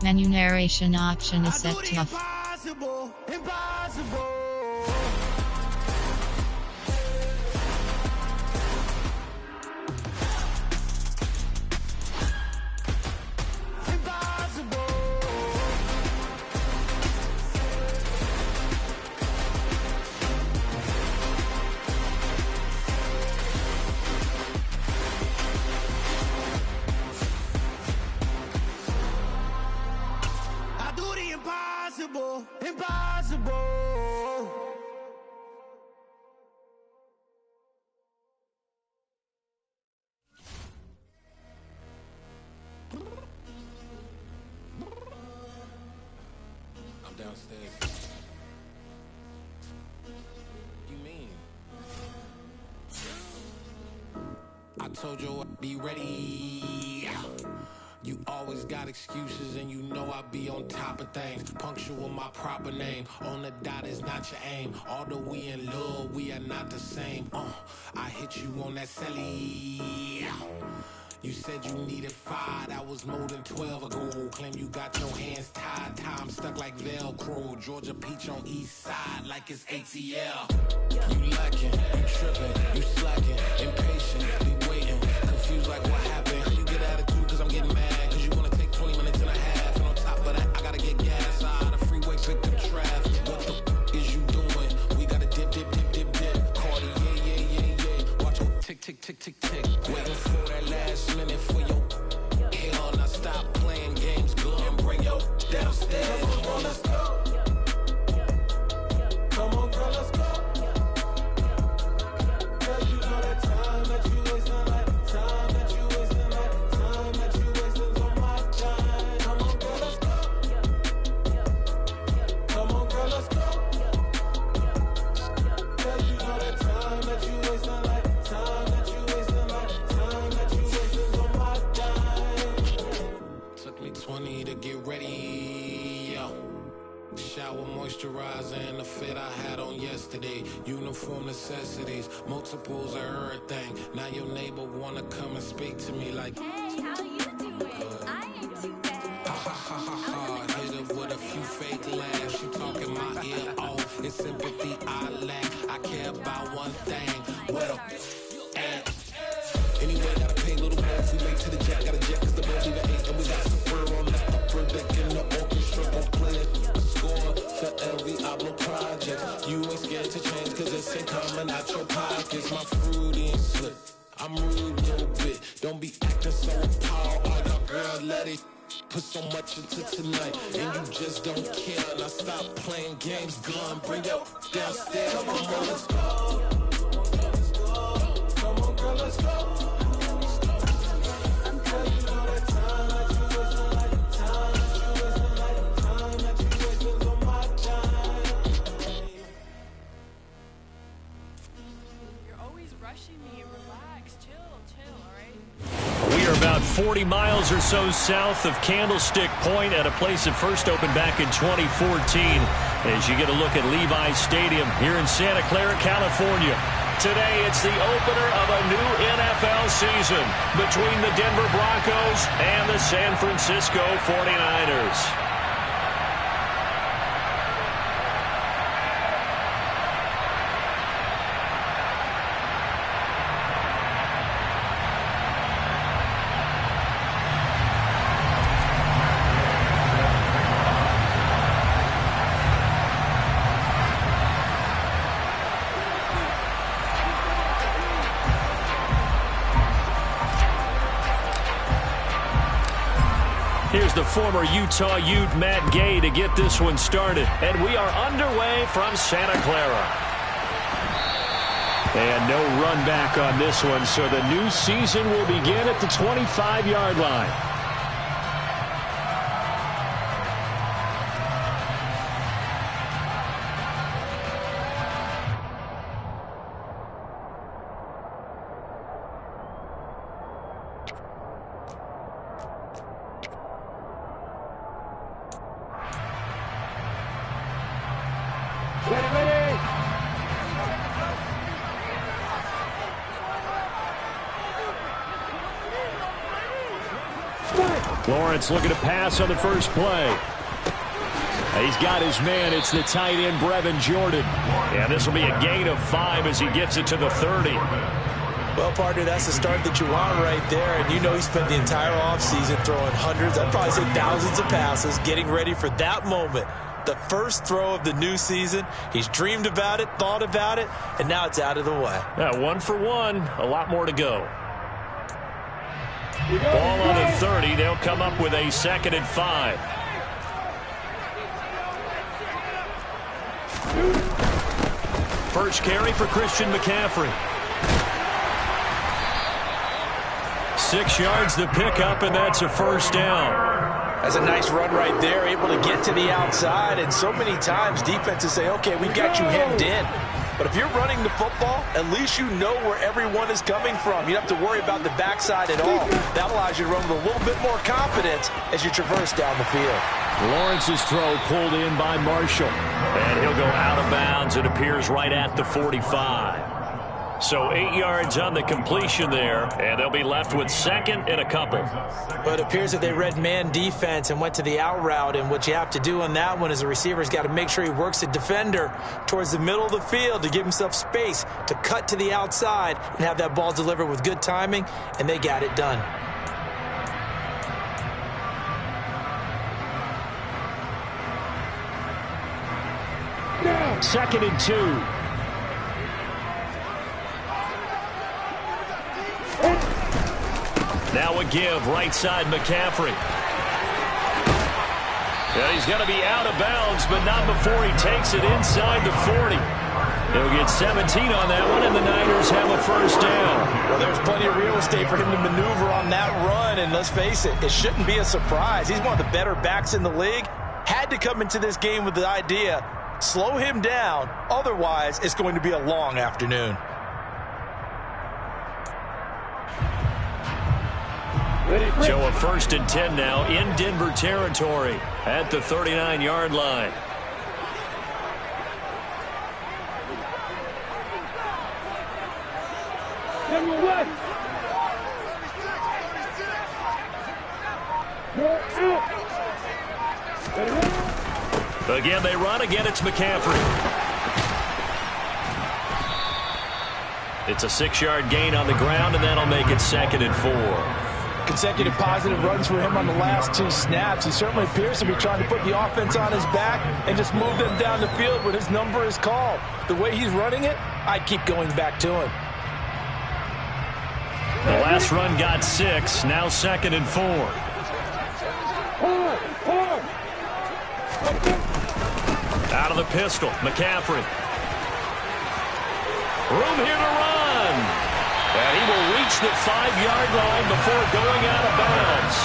Menu narration option is set to off. Impossible, impossible. Impossible, impossible. I'm downstairs. You mean? I told you I'd be ready. You always got excuses and you know I be on top of things. Punctual my proper name. On the dot is not your aim. Although we in love, we are not the same. I hit you on that celly. You said you needed 5, that was more than 12 ago. Claim you got your hands tied, time stuck like Velcro. Georgia peach on east side like it's ATL. You lacking, you tripping, you slacking, impatient, be waiting, confused like what happened. You get attitude cause I'm getting mad, cause you wanna take 20 minutes and a half. And on top of that, I gotta get gas out of the freeway, pick up traffic. What the is you doing? We gotta dip, dip, dip, dip, dip. Cardi, yeah. Watch it tick, tick, tick, tick, tick. Waiting for that last minute for your hell. Now stop playing games, go and bring your downstairs. Come on, let's go. Come on, girl, let's go. Girl, you know that time that you wasting, like time that you wasting, like time that you wasting on my time. Come on, girl, let's go. Come on, girl, let's go. Girl, you know that time that you wasting, like time that you wasting, like time that you wasting on my time. Took me 20 to get ready, yo. Shower moisturizer and the fit I had on yesterday. Uniform necessities, multiples of everything. Now your neighbor wanna come and speak to me like, hey, how you doing? I ain't too bad. ha ha ha ha ha. Hit her with a few fake laughs. She talking my ear off. It's sympathy I lack. I care about one thing. What up? Anyway, gotta pay a little more. We late to the jack, got a jet cause the boat even 8. And we got some fur on the upper deck in the orchestra. Gon' play a score for every album project. You ain't scared to change cause it's ain't coming out your pockets. My fruity and slip, I'm rude a little bit. Don't be acting so appalled. All y'all girl, let it put so much into tonight. And you just don't care. Now stop playing games, gun, bring your downstairs. Come on, let's go. Come on, girl, let's go. About 40 miles or so south of Candlestick Point at a place that first opened back in 2014 as you get a look at Levi's Stadium here in Santa Clara, California. Today it's the opener of a new NFL season between the Denver Broncos and the San Francisco 49ers. Here's the former Utah Ute Matt Gay to get this one started. And we are underway from Santa Clara. And no run back on this one, so the new season will begin at the 25-yard line. Lawrence looking to pass on the first play. He's got his man. It's the tight end, Brevin Jordan. And this will be a gain of 5 as he gets it to the 30. Well, partner, that's the start that you want right there. And you know he spent the entire offseason throwing hundreds, I'd probably say thousands of passes, getting ready for that moment. The first throw of the new season. He's dreamed about it, thought about it, and now it's out of the way. Yeah, 1 for 1. A lot more to go. Ball on the 30. They'll come up with a 2nd and 5. First carry for Christian McCaffrey. 6 yards the pickup, and that's a first down. That's a nice run right there, able to get to the outside. And so many times defenses say, okay, we've got you hemmed in. But if you're running the football, at least you know where everyone is coming from. You don't have to worry about the backside at all. That allows you to run with a little bit more confidence as you traverse down the field. Lawrence's throw pulled in by Marshall. And he'll go out of bounds. It appears right at the 45. So 8 yards on the completion there, and they'll be left with 2nd and a couple. But it appears that they read man defense and went to the out route, and what you have to do on that one is the receiver's got to make sure he works the defender towards the middle of the field to give himself space to cut to the outside and have that ball delivered with good timing, and they got it done. Second and 2. Now a give, right side McCaffrey. Yeah, he's going to be out of bounds, but not before he takes it inside the 40. He'll get 17 on that one, and the Niners have a first down. Well, there's plenty of real estate for him to maneuver on that run, and let's face it, it shouldn't be a surprise. He's one of the better backs in the league. Had to come into this game with the idea, slow him down, otherwise it's going to be a long afternoon. So a 1st and 10 now in Denver territory at the 39-yard line. Again, they run. Again, it's McCaffrey. It's a 6-yard gain on the ground, and that'll make it 2nd and 4. Consecutive positive runs for him on the last 2 snaps. He certainly appears to be trying to put the offense on his back and just move them down the field when his number is called. The way he's running it, I'd keep going back to him. The last run got 6, now 2nd and 4. Out of the pistol, McCaffrey. Room here to run. And he will reach the 5-yard line before going out of bounds.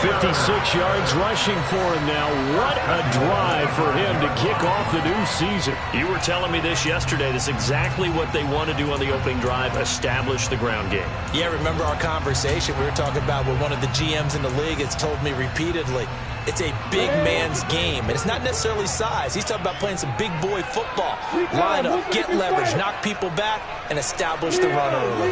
56 yards rushing for him now. What a drive for him to kick off the new season. You were telling me this yesterday. This is exactly what they want to do on the opening drive, establish the ground game. Yeah, remember our conversation? We were talking about what one of the GMs in the league has told me repeatedly. It's a big man's game, and it's not necessarily size. He's talking about playing some big boy football. Line up, get leverage, knock people back, and establish the run early.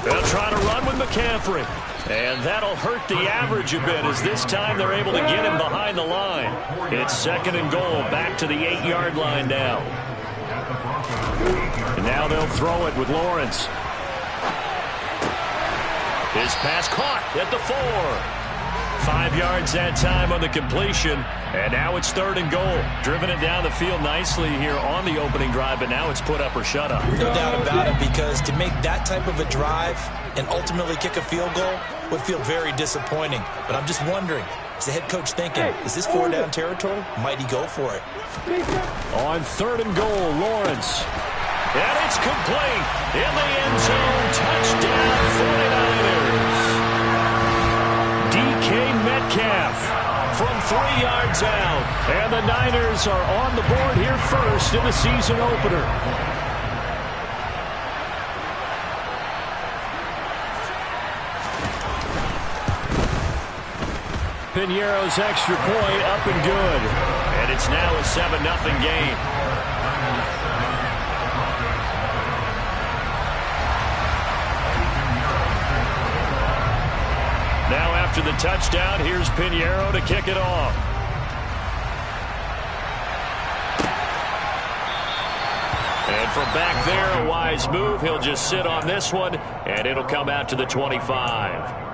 They'll try to run with McCaffrey. And that'll hurt the average a bit as this time they're able to get him behind the line. It's 2nd and goal, back to the 8-yard line now. And now they'll throw it with Lawrence. His pass caught at the 4. 5 yards that time on the completion. And now it's 3rd and goal. Driven it down the field nicely here on the opening drive, but now it's put up or shut up. No doubt about it, because to make that type of a drive and ultimately kick a field goal would feel very disappointing. But I'm just wondering, is the head coach thinking, is this 4-down territory? Might he go for it? On 3rd and goal, Lawrence. And it's complete in the end zone. Touchdown, 49ers. DK Metcalf from 3 yards out. And the Niners are on the board here first in the season opener. Piñeiro's extra point up and good. And it's now a 7-0 game. touchdown. Here's Pinheiro to kick it off. And from back there, a wise move. He'll just sit on this one, and it'll come out to the 25.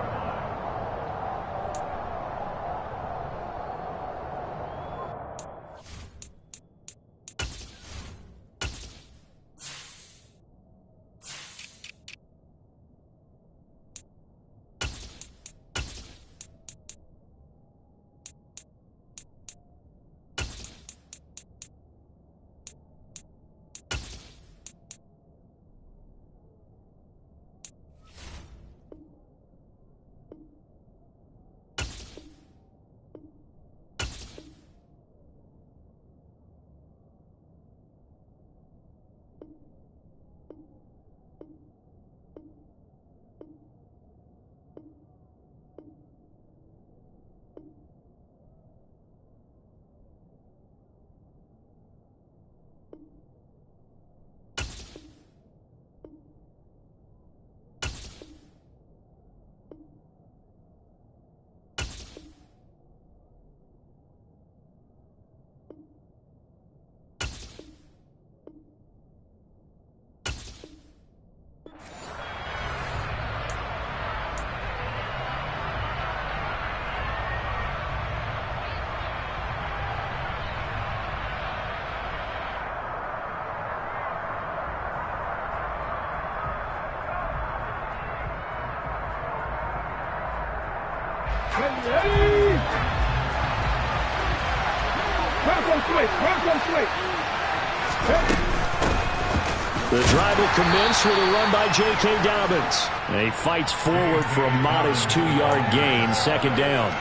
The drive will commence with a run by J.K. Dobbins. And he fights forward for a modest 2-yard gain, second down.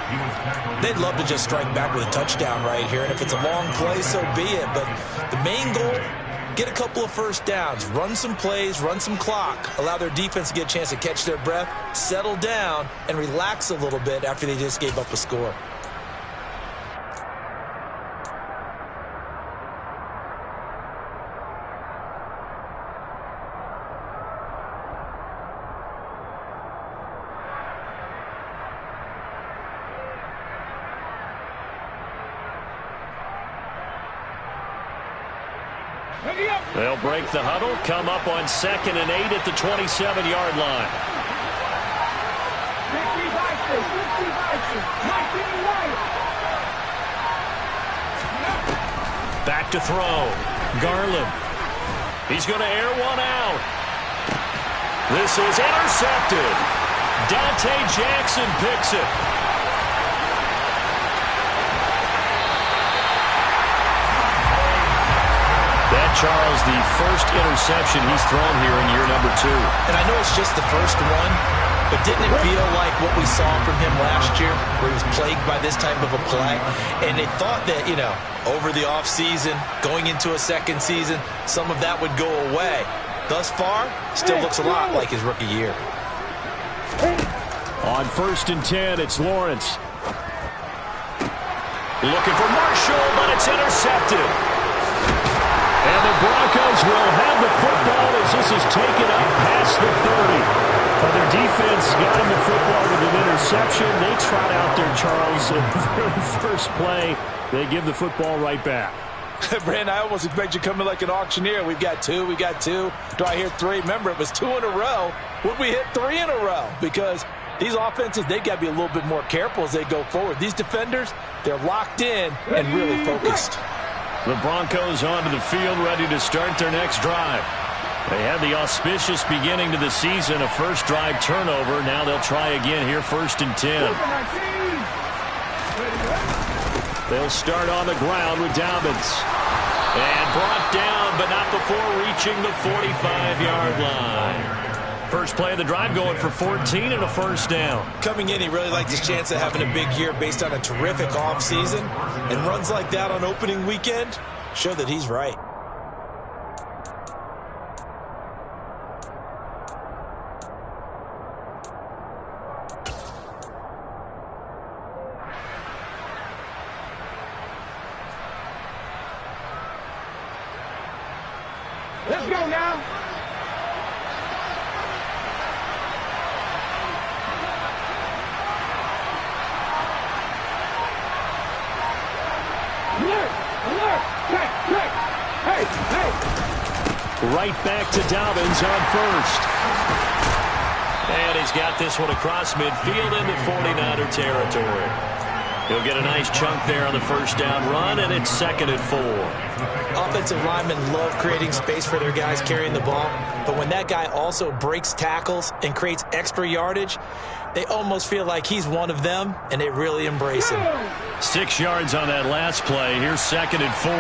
They'd love to just strike back with a touchdown right here, and if it's a long play, so be it. But the main goal, get a couple of first downs, run some plays, run some clock, allow their defense to get a chance to catch their breath, settle down, and relax a little bit after they just gave up a score. They'll break the huddle, come up on 2nd and 8 at the 27-yard line. Back to throw. Garland. He's going to air one out. This is intercepted. Dante Jackson picks it. Charles, the first interception he's thrown here in year number 2. And I know it's just the first one, but didn't it feel like what we saw from him last year, where he was plagued by this type of a play? And they thought that, over the offseason, going into a second season, some of that would go away. Thus far, still looks a lot like his rookie year. On 1st and 10, it's Lawrence. Looking for Marshall, but it's intercepted. And the Broncos will have the football as this is taken up past the 30. But their defense got him the football with an interception. They trot out there, Charles, in the very first play. They give the football right back. Brandon, I almost expect you coming like an auctioneer. We've got two. Do I hear 3? Remember, it was 2 in a row. Would we hit 3 in a row? Because these offenses, they've got to be a little bit more careful as they go forward. These defenders, they're locked in and really focused. The Broncos onto the field, ready to start their next drive. They had the auspicious beginning to the season, a first drive turnover. Now they'll try again here, 1st and 10. They'll start on the ground with Dobbins. And brought down, but not before reaching the 45-yard line. First play of the drive going for 14 and a first down. Coming in, he really liked his chance of having a big year based on a terrific offseason. And runs like that on opening weekend show that he's right. Let's go now. Right back to Dobbins on first. And he's got this one across midfield into 49er territory. He'll get a nice chunk there on the first down run, and it's 2nd and 4. Offensive linemen love creating space for their guys carrying the ball, but when that guy also breaks tackles and creates extra yardage, they almost feel like he's one of them, and they really embrace him. 6 yards on that last play. Here's 2nd and 4.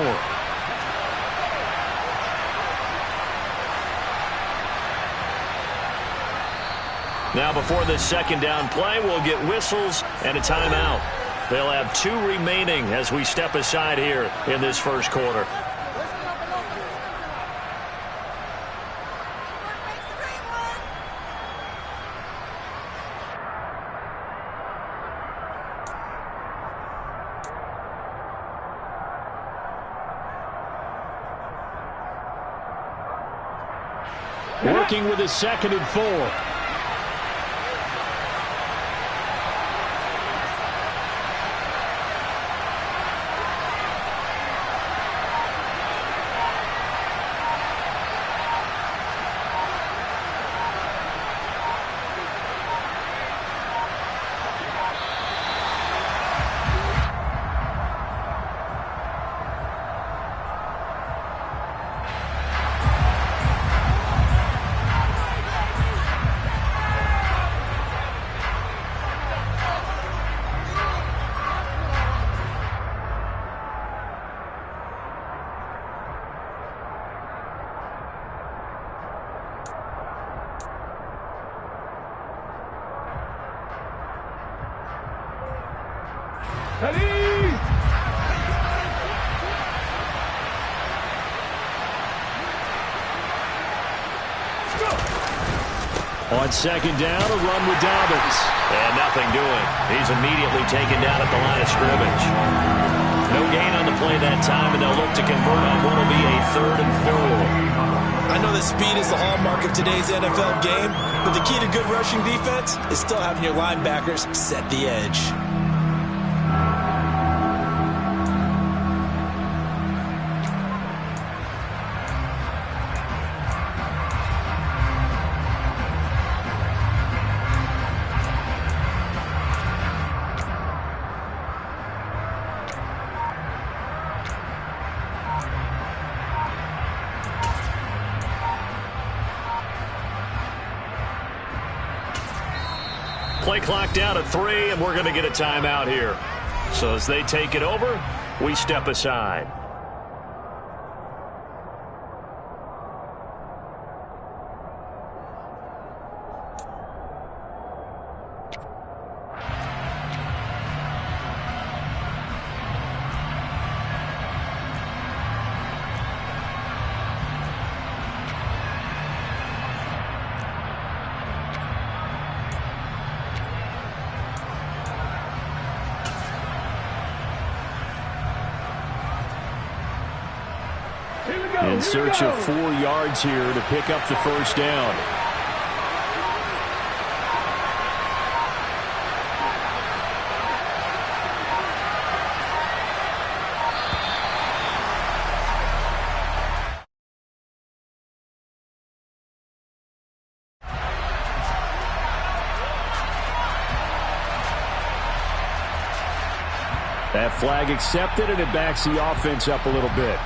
Now before this second down play, we'll get whistles and a timeout. They'll have 2 remaining as we step aside here in this first quarter. Working with his 2nd and 4. On second down, a run with Dobbins. And nothing doing. He's immediately taken down at the line of scrimmage. No gain on the play that time, and they'll look to convert on what will be a 3rd and 4. I know that speed is the hallmark of today's NFL game, but the key to good rushing defense is still having your linebackers set the edge. Play clock down at 3, and we're going to get a timeout here. So as they take it over, we step aside. In search of 4 yards here to pick up the first down. That flag accepted, and it backs the offense up a little bit.